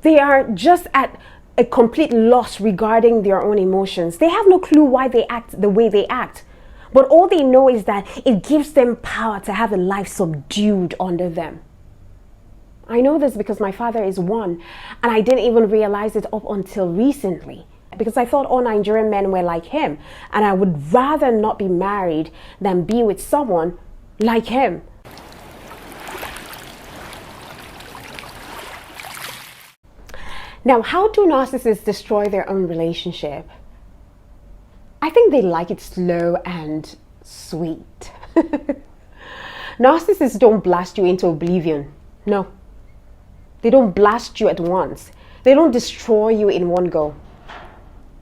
They are just at a complete loss regarding their own emotions. They have no clue why they act the way they act. But all they know is that it gives them power to have a life subdued under them. I know this because my father is one, and I didn't even realize it up until recently. Because I thought all Nigerian men were like him, and I would rather not be married than be with someone like him. Now, how do narcissists destroy their own relationship? I think they like it slow and sweet. Narcissists don't blast you into oblivion. No. They don't blast you at once. They don't destroy you in one go.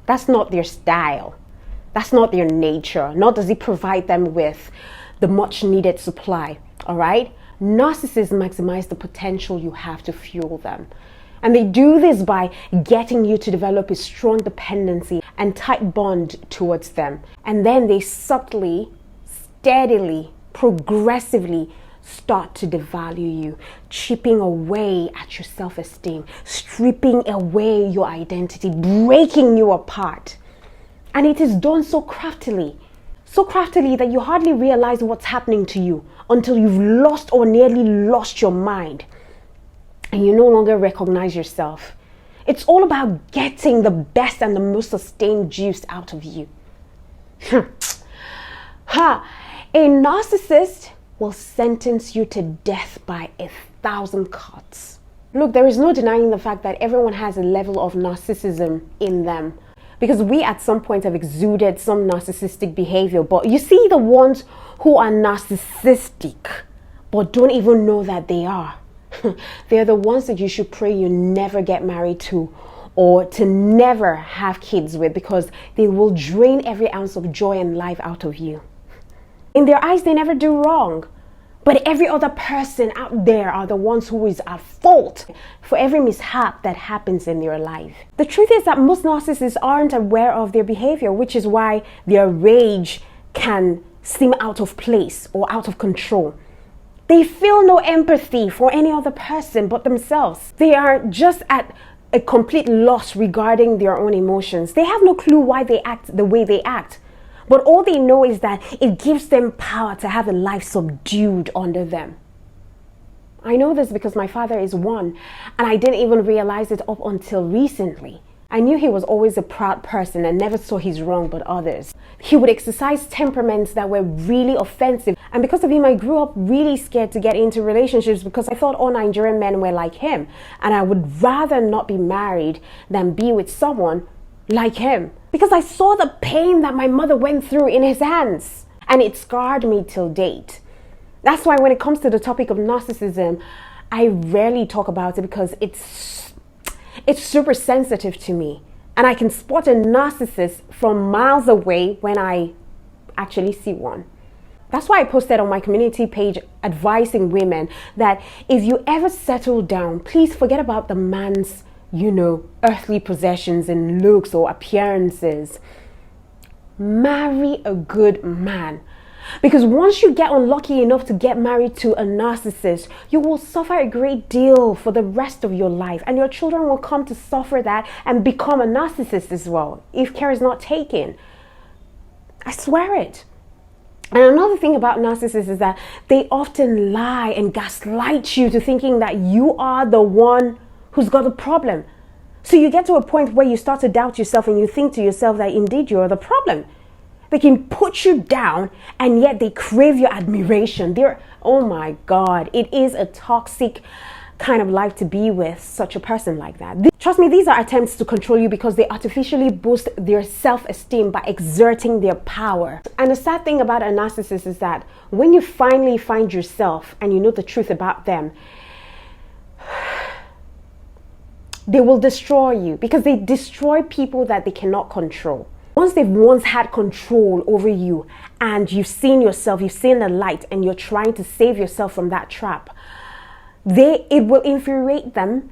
That's not their style. That's not their nature. Nor does it provide them with the much needed supply. All right? Narcissists maximize the potential you have to fuel them. And they do this by getting you to develop a strong dependency and tight bond towards them. And then they subtly, steadily, progressively start to devalue you, chipping away at your self-esteem, stripping away your identity, breaking you apart. And it is done so craftily that you hardly realize what's happening to you until you've lost or nearly lost your mind. And you no longer recognize yourself. It's all about getting the best and the most sustained juice out of you. A narcissist will sentence you to death by 1,000 cuts. Look, there is no denying the fact that everyone has a level of narcissism in them. Because we at some point have exuded some narcissistic behavior. But you see the ones who are narcissistic but don't even know that they are. They're the ones that you should pray you never get married to or to never have kids with, because they will drain every ounce of joy and life out of you. In their eyes, they never do wrong. But every other person out there are the ones who is at fault for every mishap that happens in their life. The truth is that most narcissists aren't aware of their behavior, which is why their rage can seem out of place or out of control. They feel no empathy for any other person but themselves. They are just at a complete loss regarding their own emotions. They have no clue why they act the way they act. But all they know is that it gives them power to have a life subdued under them. I know this because my father is one, and I didn't even realize it up until recently. I knew he was always a proud person and never saw his wrong but others. He would exercise temperaments that were really offensive. And because of him, I grew up really scared to get into relationships because I thought all Nigerian men were like him. And I would rather not be married than be with someone like him. Because I saw the pain that my mother went through in his hands. And it scarred me till date. That's why when it comes to the topic of narcissism, I rarely talk about it because it's super sensitive to me. And I can spot a narcissist from miles away when I actually see one. That's why I posted on my community page advising women that if you ever settle down, please forget about the man's, earthly possessions and looks or appearances. Marry a good man. Because once you get unlucky enough to get married to a narcissist, you will suffer a great deal for the rest of your life. And your children will come to suffer that and become a narcissist as well, if care is not taken. I swear it. And another thing about narcissists is that they often lie and gaslight you to thinking that you are the one who's got the problem. So you get to a point where you start to doubt yourself and you think to yourself that indeed you're the problem. They can put you down and yet they crave your admiration. Oh my God, it is a toxic kind of life to be with such a person like that. Trust me, these are attempts to control you because they artificially boost their self-esteem by exerting their power. And the sad thing about a narcissist is that when you finally find yourself and you know the truth about them, they will destroy you because they destroy people that they cannot control. Once they've had control over you and you've seen yourself, you've seen the light and you're trying to save yourself from that trap, it will infuriate them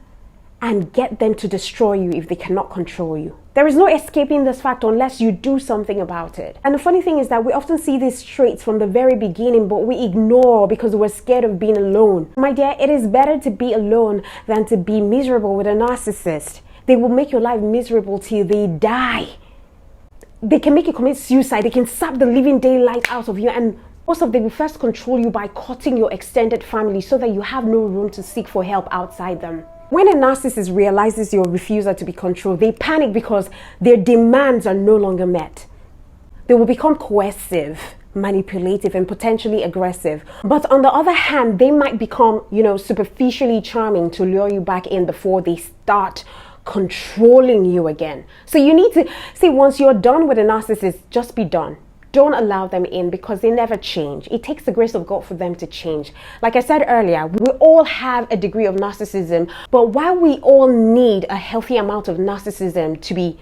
and get them to destroy you if they cannot control you. There is no escaping this fact unless you do something about it. And the funny thing is that we often see these traits from the very beginning, but we ignore because we're scared of being alone. My dear, it is better to be alone than to be miserable with a narcissist. They will make your life miserable till they die. They can make you commit suicide. They can sap the living daylight out of you, and most of them will first control you by cutting your extended family so that you have no room to seek for help outside them. When a narcissist realizes your refusal to be controlled, they panic because their demands are no longer met. They will become coercive, manipulative, and potentially aggressive. But on the other hand, they might become, superficially charming to lure you back in before they start controlling you again. So you need to see, once you're done with a narcissist, just be done. Don't allow them in because they never change. It takes the grace of God for them to change. Like I said earlier, we all have a degree of narcissism, but while we all need a healthy amount of narcissism to be,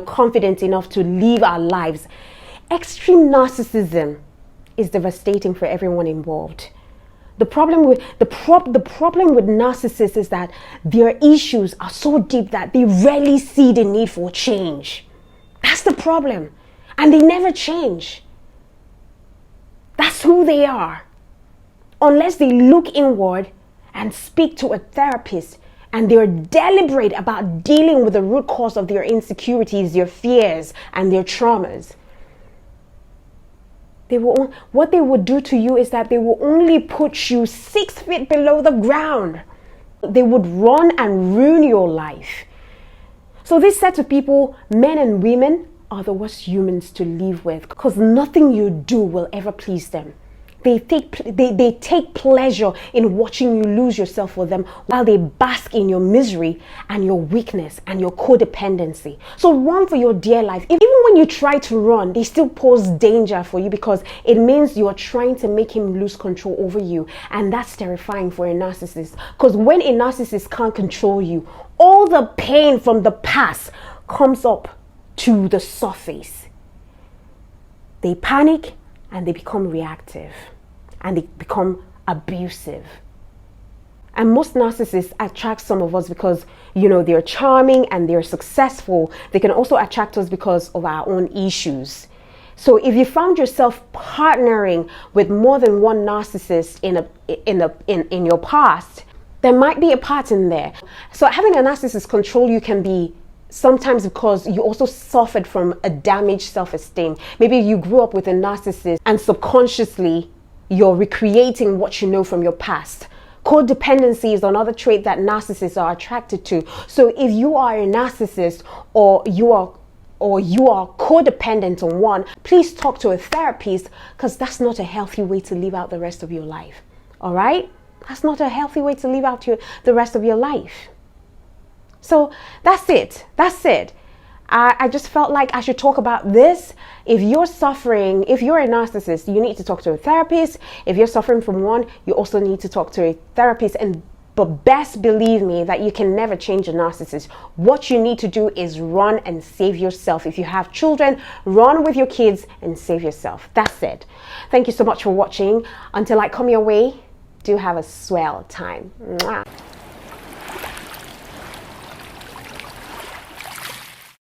confident enough to live our lives, extreme narcissism is devastating for everyone involved. The problem with narcissists is that their issues are so deep that they rarely see the need for change. That's the problem. And they never change. That's who they are. Unless they look inward and speak to a therapist and they're deliberate about dealing with the root cause of their insecurities, their fears, and their traumas. What they will do to you is that they will only put you 6 feet below the ground. They would run and ruin your life. So this set of people, men and women, are the worst humans to live with because nothing you do will ever please them. They take pleasure in watching you lose yourself for them while they bask in your misery and your weakness and your codependency. So run for your dear life. Even when you try to run, they still pose danger for you because it means you're trying to make him lose control over you. And that's terrifying for a narcissist, because when a narcissist can't control you, all the pain from the past comes up to the surface. They panic and they become reactive and they become abusive. And most narcissists attract some of us because, they're charming and they're successful. They can also attract us because of our own issues. So if you found yourself partnering with more than one narcissist in your past, there might be a pattern there. So having a narcissist control you can be sometimes because you also suffered from a damaged self-esteem. Maybe you grew up with a narcissist and subconsciously you're recreating what you know from your past. Codependency is another trait that narcissists are attracted to. So if you are a narcissist or you are codependent on one, please talk to a therapist, because that's not a healthy way to live out the rest of your life. All right? That's not a healthy way to live out the rest of your life. So that's it. I just felt like I should talk about this. If you're suffering, if you're a narcissist, you need to talk to a therapist. If you're suffering from one, you also need to talk to a therapist. But best believe me that you can never change a narcissist. What you need to do is run and save yourself. If you have children, run with your kids and save yourself. That's it. Thank you so much for watching. Until I come your way, do have a swell time. Mwah.